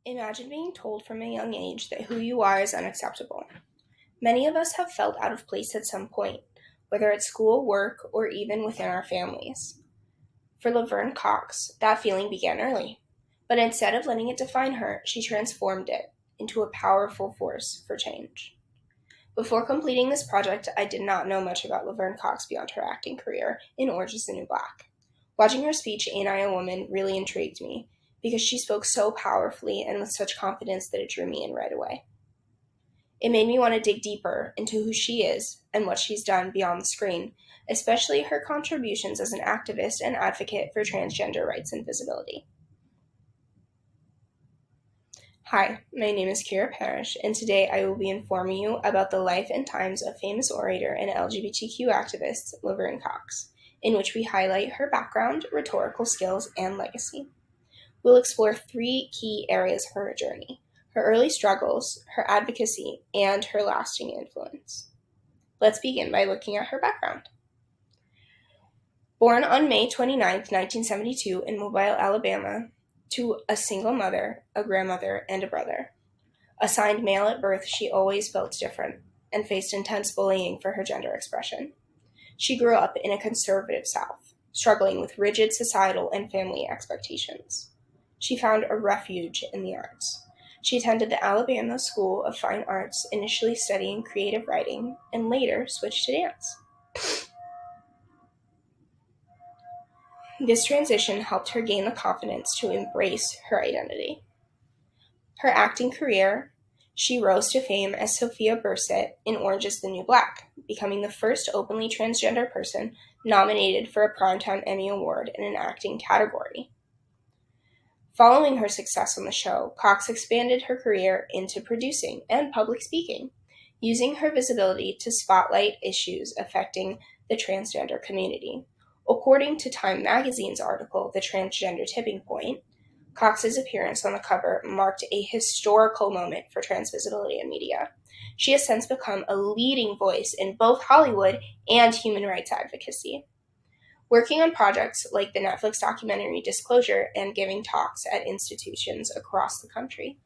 Imagine being told from a young age that who you are is unacceptable. Many of us have felt out of place at some point, whether at school, work, or even within our families. For Laverne Cox, that feeling began early, but instead of letting it define her, she transformed it into a powerful force for change. Before completing this project, I did not know much about Laverne Cox beyond her acting career in Orange is the New Black. Watching her speech, Ain't I a Woman, really intrigued me because she spoke so powerfully and with such confidence that it drew me in right away. It made me want to dig deeper into who she is and what she's done beyond the screen, especially her contributions as an activist and advocate for transgender rights and visibility. Hi, my name is Kira Parrish, and today I will be informing you about the life and times of famous orator and LGBTQ activist Laverne Cox, in which we highlight her background, rhetorical skills, and legacy. We'll explore 3 key areas of her journey: her early struggles, her advocacy, and her lasting influence. Let's begin by looking at her background. Born on May 29, 1972 in Mobile, Alabama, to a single mother, a grandmother, and a brother. Assigned male at birth, she always felt different and faced intense bullying for her gender expression. She grew up in a conservative South, struggling with rigid societal and family expectations. She found a refuge in the arts. She attended the Alabama School of Fine Arts, initially studying creative writing, and later switched to dance. This transition helped her gain the confidence to embrace her identity. Her acting career, she rose to fame as Sophia Bursett in Orange is the New Black, becoming the first openly transgender person nominated for a Primetime Emmy Award in an acting category. Following her success on the show, Cox expanded her career into producing and public speaking, using her visibility to spotlight issues affecting the transgender community. According to Time magazine's article, The Transgender Tipping Point, Cox's appearance on the cover marked a historical moment for trans visibility in media. She has since become a leading voice in both Hollywood and human rights advocacy, working on projects like the Netflix documentary Disclosure and giving talks at institutions across the country.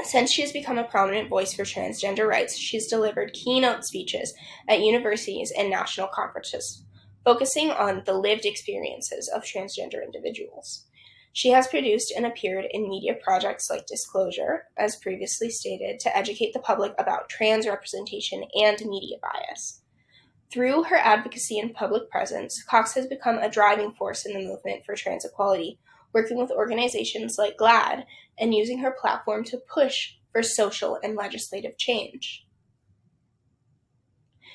Since she has become a prominent voice for transgender rights, she's delivered keynote speeches at universities and national conferences, focusing on the lived experiences of transgender individuals. She has produced and appeared in media projects like Disclosure, as previously stated, to educate the public about trans representation and media bias. Through her advocacy and public presence, Cox has become a driving force in the movement for trans equality, working with organizations like GLAAD and using her platform to push for social and legislative change.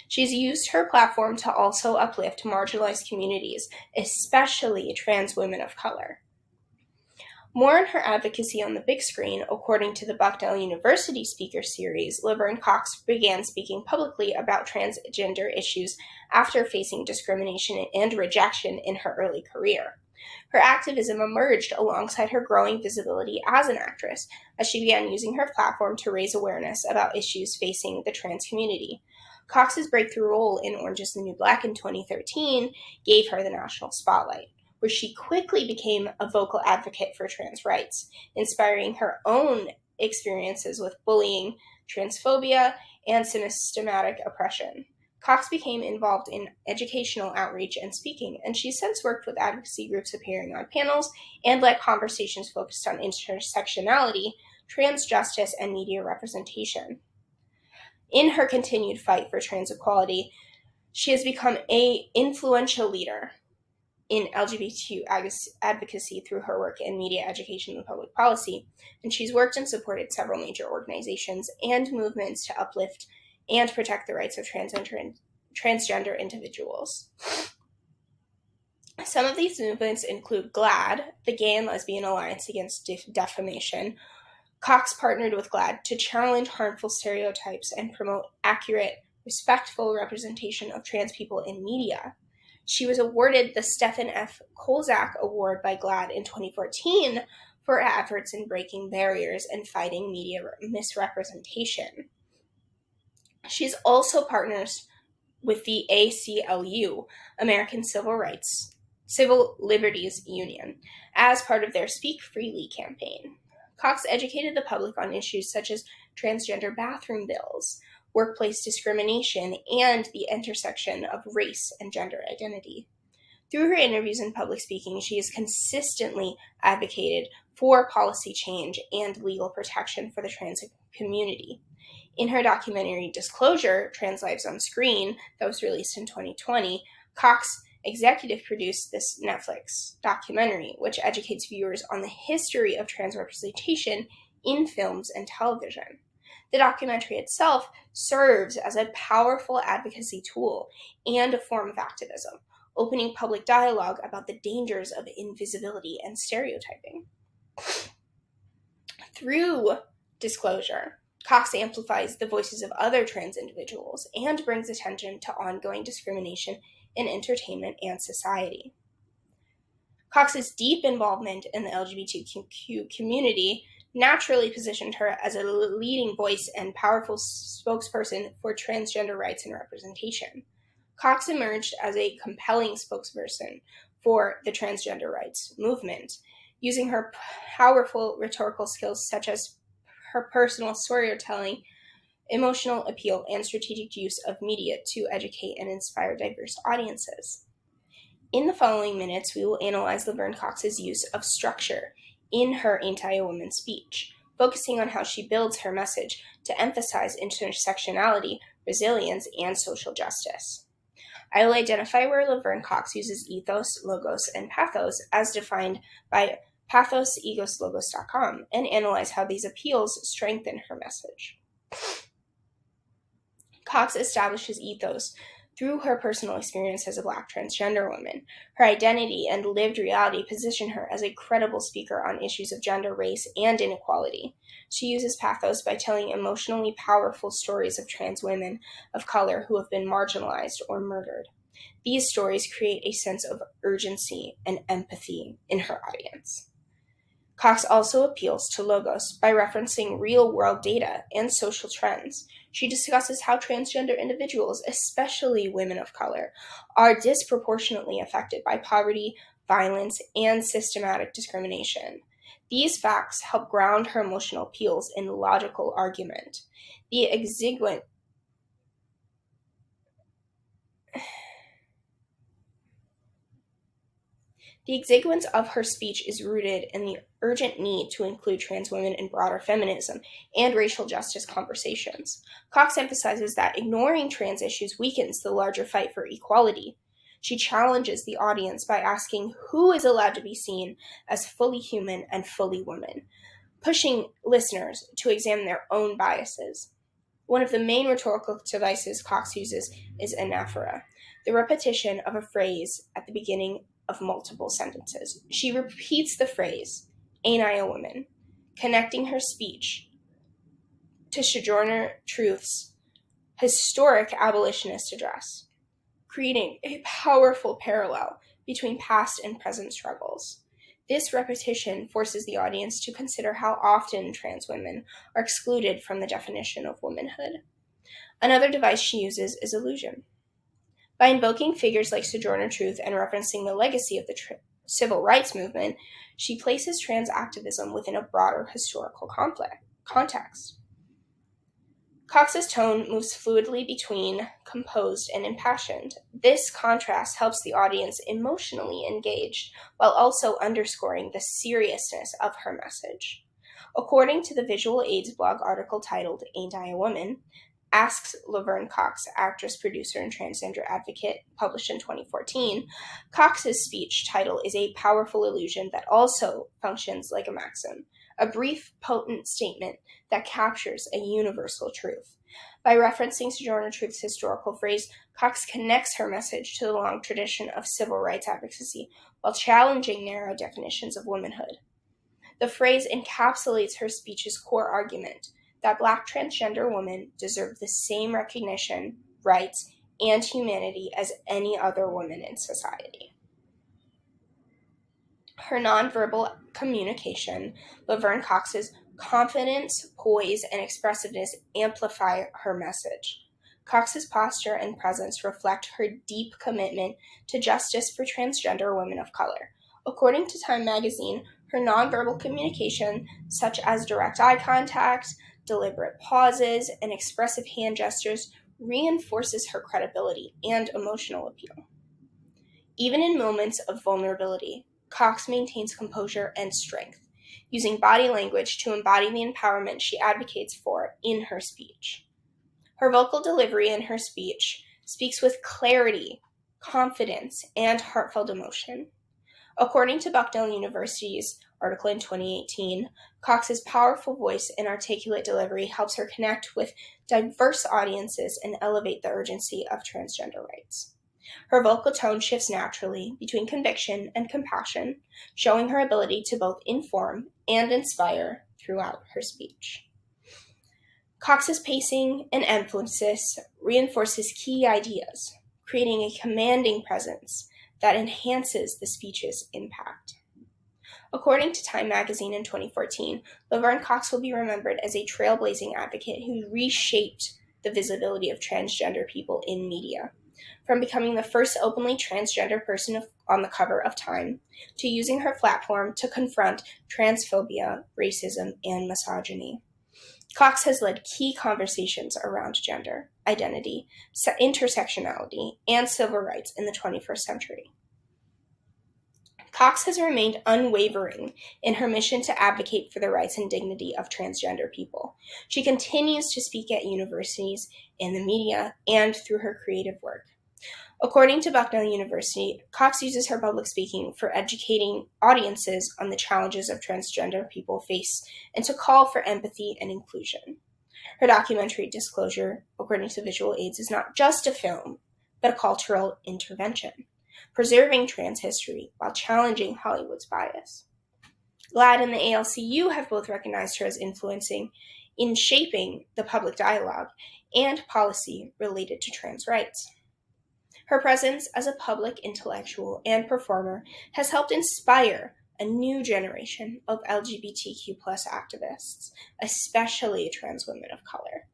She's used her platform to also uplift marginalized communities, especially trans women of color. More on her advocacy on the big screen, according to the Bucknell University Speaker Series, Laverne Cox began speaking publicly about transgender issues after facing discrimination and rejection in her early career. Her activism emerged alongside her growing visibility as an actress, as she began using her platform to raise awareness about issues facing the trans community. Cox's breakthrough role in Orange is the New Black in 2013 gave her the national spotlight, where she quickly became a vocal advocate for trans rights, inspiring her own experiences with bullying, transphobia, and systematic oppression. Cox became involved in educational outreach and speaking, and she's since worked with advocacy groups appearing on panels and led conversations focused on intersectionality, trans justice, and media representation. In her continued fight for trans equality, she has become an influential leader in LGBTQ advocacy through her work in media education and public policy, and she's worked and supported several major organizations and movements to uplift and protect the rights of transgender individuals. Some of these movements include GLAAD, the Gay and Lesbian Alliance Against Defamation. Cox partnered with GLAAD to challenge harmful stereotypes and promote accurate, respectful representation of trans people in media. She was awarded the Stephen F. Kolzak Award by GLAAD in 2014 for her efforts in breaking barriers and fighting media misrepresentation. She's also partners with the ACLU, American Civil Rights Civil Liberties Union as part of their Speak Freely campaign. Cox educated the public on issues such as transgender bathroom bills, workplace discrimination, and the intersection of race and gender identity. Through her interviews and public speaking, she has consistently advocated for policy change and legal protection for the trans community. In her documentary Disclosure, Trans Lives on Screen, that was released in 2020, Cox executive produced this Netflix documentary, which educates viewers on the history of trans representation in films and television. The documentary itself serves as a powerful advocacy tool and a form of activism, opening public dialogue about the dangers of invisibility and stereotyping. Through Disclosure, Cox amplifies the voices of other trans individuals and brings attention to ongoing discrimination in entertainment and society. Cox's deep involvement in the LGBTQ community naturally positioned her as a leading voice and powerful spokesperson for transgender rights and representation. Cox emerged as a compelling spokesperson for the transgender rights movement, using her powerful rhetorical skills such as her personal storytelling, emotional appeal, and strategic use of media to educate and inspire diverse audiences. In the following minutes, we will analyze Laverne Cox's use of structure in her anti-woman speech, focusing on how she builds her message to emphasize intersectionality, resilience, and social justice. I will identify where Laverne Cox uses ethos, logos, and pathos as defined by pathosegoslogos.com and analyze how these appeals strengthen her message. Cox establishes ethos through her personal experience as a Black transgender woman. Her identity and lived reality position her as a credible speaker on issues of gender, race, and inequality. She uses pathos by telling emotionally powerful stories of trans women of color who have been marginalized or murdered. These stories create a sense of urgency and empathy in her audience. Cox also appeals to logos by referencing real-world data and social trends. She discusses how transgender individuals, especially women of color, are disproportionately affected by poverty, violence, and systematic discrimination. These facts help ground her emotional appeals in logical argument. The exiguence of her speech is rooted in the urgent need to include trans women in broader feminism and racial justice conversations. Cox emphasizes that ignoring trans issues weakens the larger fight for equality. She challenges the audience by asking who is allowed to be seen as fully human and fully woman, pushing listeners to examine their own biases. One of the main rhetorical devices Cox uses is anaphora, the repetition of a phrase at the beginning of multiple sentences. She repeats the phrase, "Ain't I a woman?" connecting her speech to Sojourner Truth's historic abolitionist address, creating a powerful parallel between past and present struggles. This repetition forces the audience to consider how often trans women are excluded from the definition of womanhood. Another device she uses is illusion. By invoking figures like Sojourner Truth and referencing the legacy of the civil rights movement, she places trans activism within a broader historical context. Cox's tone moves fluidly between composed and impassioned. This contrast helps the audience emotionally engaged while also underscoring the seriousness of her message. According to the Visual AIDS blog article titled "Ain't I a Woman?", asks Laverne Cox, actress, producer, and transgender advocate, published in 2014, Cox's speech title is a powerful illusion that also functions like a maxim, a brief, potent statement that captures a universal truth. By referencing Sojourner Truth's historical phrase, Cox connects her message to the long tradition of civil rights advocacy while challenging narrow definitions of womanhood. The phrase encapsulates her speech's core argument that Black transgender women deserve the same recognition, rights, and humanity as any other woman in society. Her nonverbal communication, Laverne Cox's confidence, poise, and expressiveness amplify her message. Cox's posture and presence reflect her deep commitment to justice for transgender women of color. According to Time magazine, her nonverbal communication, such as direct eye contact, deliberate pauses, and expressive hand gestures, reinforces her credibility and emotional appeal. Even in moments of vulnerability, Cox maintains composure and strength, using body language to embody the empowerment she advocates for in her speech. Her vocal delivery in her speech speaks with clarity, confidence, and heartfelt emotion. According to Bucknell University's article in 2018, Cox's powerful voice and articulate delivery helps her connect with diverse audiences and elevate the urgency of transgender rights. Her vocal tone shifts naturally between conviction and compassion, showing her ability to both inform and inspire throughout her speech. Cox's pacing and emphasis reinforces key ideas, creating a commanding presence that enhances the speech's impact. According to Time magazine in 2014, Laverne Cox will be remembered as a trailblazing advocate who reshaped the visibility of transgender people in media, from becoming the first openly transgender person on the cover of Time, to using her platform to confront transphobia, racism, and misogyny. Cox has led key conversations around gender, identity, intersectionality, and civil rights in the 21st century. Cox has remained unwavering in her mission to advocate for the rights and dignity of transgender people. She continues to speak at universities, in the media, and through her creative work. According to Bucknell University, Cox uses her public speaking for educating audiences on the challenges of transgender people face and to call for empathy and inclusion. Her documentary Disclosure, according to Visual Aids, is not just a film, but a cultural intervention, preserving trans history while challenging Hollywood's bias. GLAAD and the ALCU have both recognized her as influencing in shaping the public dialogue and policy related to trans rights. Her presence as a public intellectual and performer has helped inspire a new generation of LGBTQ+ activists, especially trans women of color.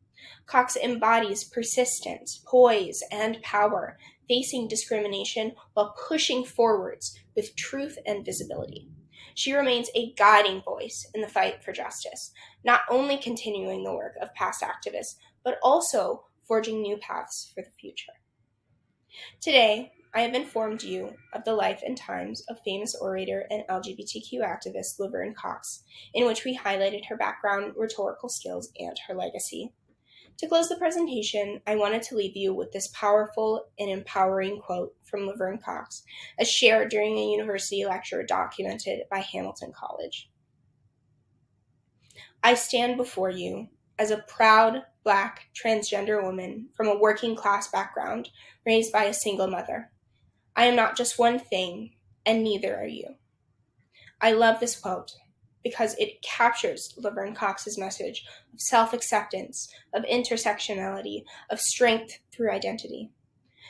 Cox embodies persistence, poise, and power, facing discrimination while pushing forwards with truth and visibility. She remains a guiding voice in the fight for justice, not only continuing the work of past activists, but also forging new paths for the future. Today, I have informed you of the life and times of famous orator and LGBTQ activist Laverne Cox, in which we highlighted her background, rhetorical skills, and her legacy. To close the presentation, I wanted to leave you with this powerful and empowering quote from Laverne Cox, as shared during a university lecture documented by Hamilton College. "I stand before you as a proud Black transgender woman from a working-class background raised by a single mother. I am not just one thing, and neither are you." I love this quote because it captures Laverne Cox's message of self-acceptance, of intersectionality, of strength through identity.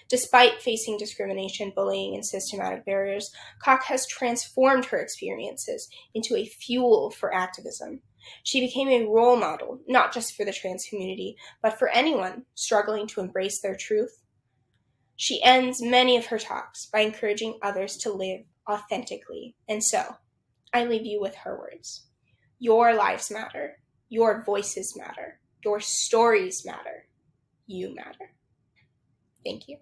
Despite facing discrimination, bullying, and systematic barriers, Cox has transformed her experiences into a fuel for activism. She became a role model, not just for the trans community, but for anyone struggling to embrace their truth. She ends many of her talks by encouraging others to live authentically. And so, I leave you with her words. Your lives matter. Your voices matter. Your stories matter. You matter. Thank you.